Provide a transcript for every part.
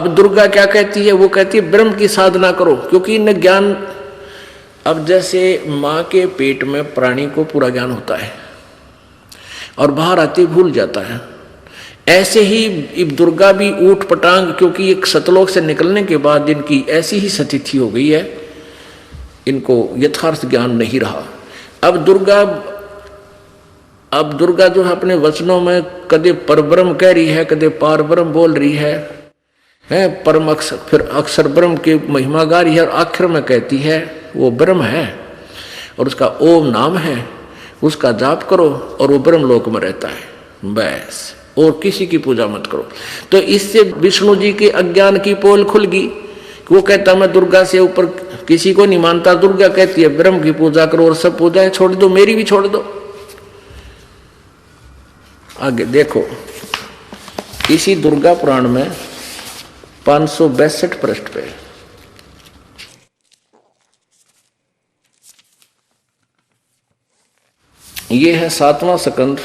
अब दुर्गा क्या कहती है, वो कहती है ब्रह्म की साधना करो, क्योंकि इन्हें ज्ञान, अब जैसे माँ के पेट में प्राणी को पूरा ज्ञान होता है और बाहर आते भूल जाता है, ऐसे ही दुर्गा भी ऊट पटांग, क्योंकि एक सतलोक से निकलने के बाद इनकी ऐसी ही स्थिति हो गई है, इनको यथार्थ ज्ञान नहीं रहा। अब दुर्गा जो है अपने वचनों में कदे परब्रह्म कह रही है, कदे पार ब्रह्म बोल रही है परम अक्षर, फिर अक्षर ब्रह्म की महिमा गा रही है, और आखिर में कहती है वो ब्रह्म है और उसका ओम नाम है, उसका जाप करो और वो ब्रह्म लोक में रहता है, बस, और किसी की पूजा मत करो। तो इससे विष्णु जी के अज्ञान की पोल खुल गई। वो कहता मैं दुर्गा से ऊपर किसी को नहीं मानता, दुर्गा कहती है ब्रह्म की पूजा करो और सब पूजाएं छोड़ दो, मेरी भी छोड़ दो। आगे देखो, इसी दुर्गा पुराण में 562 पृष्ठ पे ये है 7वां स्कंद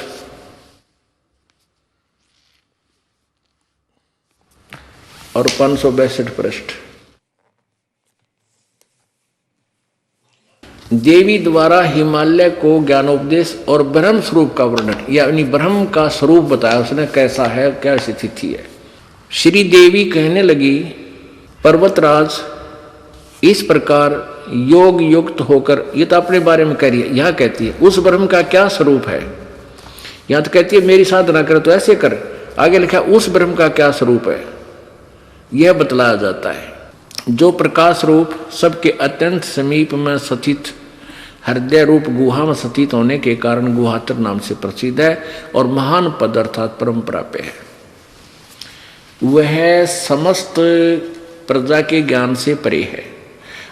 और 562 पृष्ठ। देवी द्वारा हिमालय को ज्ञानोपदेश और ब्रह्म स्वरूप का वर्णन, यानी ब्रह्म का स्वरूप बताया उसने, कैसा है, क्या स्थिति है। श्री देवी कहने लगी, पर्वतराज इस प्रकार योग युक्त होकर, ये तो अपने बारे में कह रही है, यहां कहती है उस ब्रह्म का क्या स्वरूप है। यहां तो कहती है मेरी साधना कर तो ऐसे कर, आगे लिखा उस ब्रह्म का क्या स्वरूप है, यह बतलाया जाता है। जो प्रकाश रूप सबके अत्यंत समीप में स्थित हृदय रूप गुहा में स्थित होने के कारण गुहातर नाम से प्रसिद्ध है और महान पद अर्थात परम प्राप्य है। वह समस्त प्रजा के ज्ञान से परे है,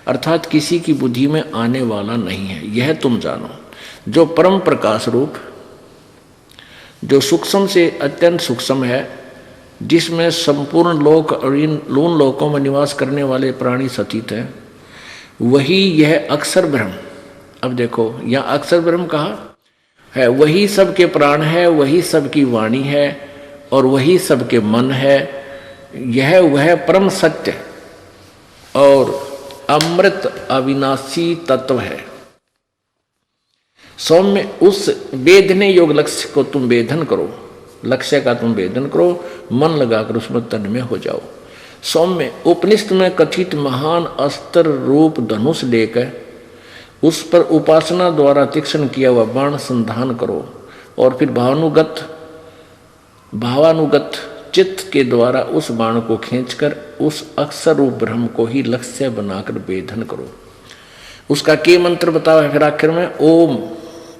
अर्थात किसी की बुद्धि में आने वाला नहीं है, यह तुम जानो। जो परम प्रकाश रूप, जो सूक्ष्म से अत्यंत सूक्ष्म है, जिसमें संपूर्ण लोक और इन लून लोकों में निवास करने वाले प्राणी स्थित हैं, वही यह अक्षर ब्रह्म। अब देखो यहाँ अक्षर ब्रह्म कहा है, वही सबके प्राण है, वही सबकी वाणी है और वही सबके मन है। यह वह परम सत्य और अमृत अविनाशी तत्व है। सौम्य उस वेदने योग लक्ष्य को तुम वेदन करो, लक्ष्य का तुम वेदन करो, मन लगाकर उसमें तन्मय हो जाओ। सौम्य उपनिषद में कथित महान अस्त्र रूप धनुष लेकर उस पर उपासना द्वारा तीक्ष्ण किया हुआ बाण संधान करो और फिर भावानुगत चित्त के द्वारा उस बाण को खींचकर उस अक्षर रूप ब्रह्म को ही लक्ष्य बनाकर वेदन करो। उसका के मंत्र बताओ है फिर आखिर में, ओम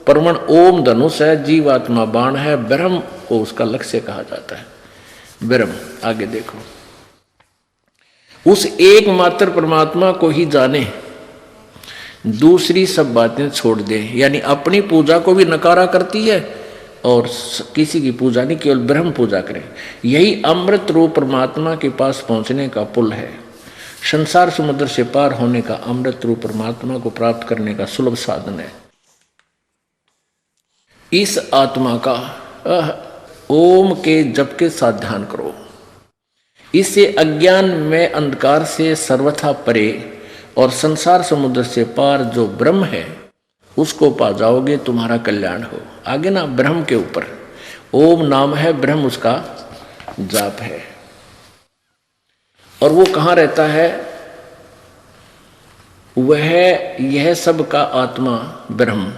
परमण ओम धनुष है, जीवात्मा बाण है, ब्रह्म को उसका लक्ष्य कहा जाता है, ब्रह्म। आगे देखो, उस एकमात्र परमात्मा को ही जाने, दूसरी सब बातें छोड़ दे, यानी अपनी पूजा को भी नकारा करती है और किसी की पूजा नहीं, केवल ब्रह्म पूजा करें। यही अमृत रूप परमात्मा के पास पहुंचने का पुल है, संसार समुद्र से पार होने का, अमृत रूप परमात्मा को प्राप्त करने का सुलभ साधन है। इस आत्मा का ओम के जप के साथ ध्यान करो, इससे अज्ञान में अंधकार से सर्वथा परे और संसार समुद्र से पार जो ब्रह्म है उसको पा जाओगे, तुम्हारा कल्याण हो। आगे ना ब्रह्म के ऊपर ओम नाम है, ब्रह्म उसका जाप है। और वो कहाँ रहता है, वह यह सब का आत्मा ब्रह्म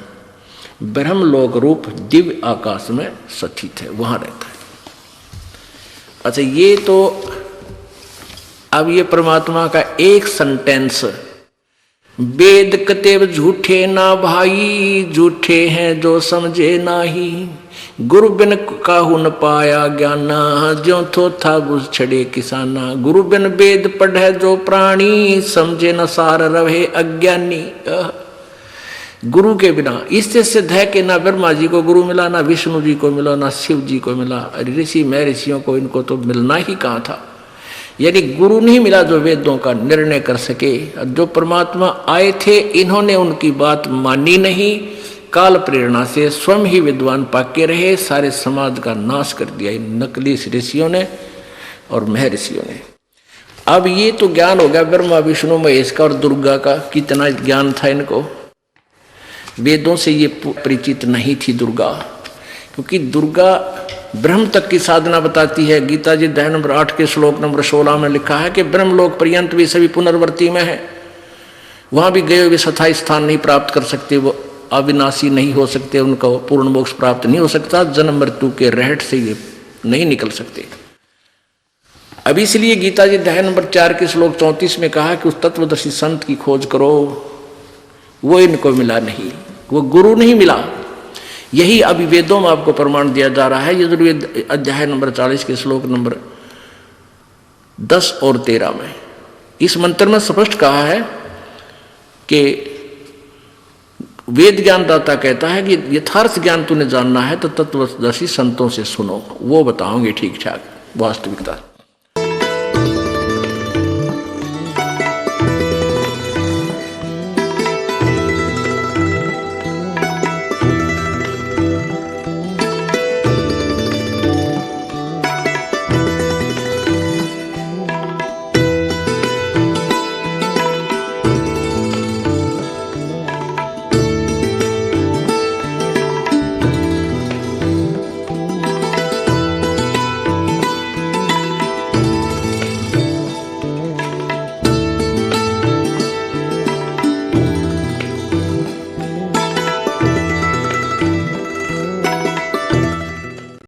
ब्रह्मलोक रूप दिव्य आकाश में स्थित है, वहां रहता है। अच्छा, ये तो अब ये परमात्मा का एक सेंटेंस, वेद कतेव झूठे ना भाई, झूठे हैं जो समझे नाही, गुरु बिन काहू न पाया ज्ञाना, ज्यों थो था बुझ छड़े किसाना, गुरु बिन वेद पढ़े जो प्राणी, समझे न सार रहे अज्ञानी। गुरु के बिना, इससे सिद्ध है कि ना ब्रह्मा जी को गुरु मिला, ना विष्णु जी को मिला, ना शिव जी को मिला, ऋषि मैं ऋषियों को इनको तो मिलना ही कहाँ था। यानी गुरु नहीं मिला जो वेदों का निर्णय कर सके। जो परमात्मा आए थे इन्होंने उनकी बात मानी नहीं, काल प्रेरणा से स्वयं ही विद्वान पाके रहे, सारे समाज का नाश कर दिया इन नकली ऋषियों ने और महर्षियों ने। अब ये तो ज्ञान हो गया ब्रह्मा विष्णु महेश का और दुर्गा का, कितना ज्ञान था इनको। वेदों से ये परिचित नहीं थी दुर्गा, क्योंकि दुर्गा ब्रह्म तक की साधना बताती है। गीता जी अध्याय नंबर 8 के श्लोक नंबर 16 में लिखा है कि ब्रह्मलोक पर्यंत भी सभी पुनर्वर्ती में है, वहां भी गए हुए स्थायी स्थान नहीं प्राप्त कर सकते, वो अविनाशी नहीं हो सकते, उनका पूर्ण मोक्ष प्राप्त नहीं हो सकता, जन्म मृत्यु के रहट से ये नहीं निकल सकते। अब इसलिए गीता जी अध्याय नंबर 4 के श्लोक 34 में कहा कि उस तत्वदर्शी संत की खोज करो, वो इनको मिला नहीं, वो गुरु नहीं मिला। यही अभी वेदों में आपको प्रमाण दिया जा रहा है। यजुर्वेद अध्याय नंबर 40 के श्लोक नंबर 10 और 13 में इस मंत्र में स्पष्ट कहा है कि वेद ज्ञानदाता कहता है कि यथार्थ ज्ञान तूने जानना है तो तत्वदर्शी संतों से सुनो, वो बताओगे ठीक ठाक वास्तविकता।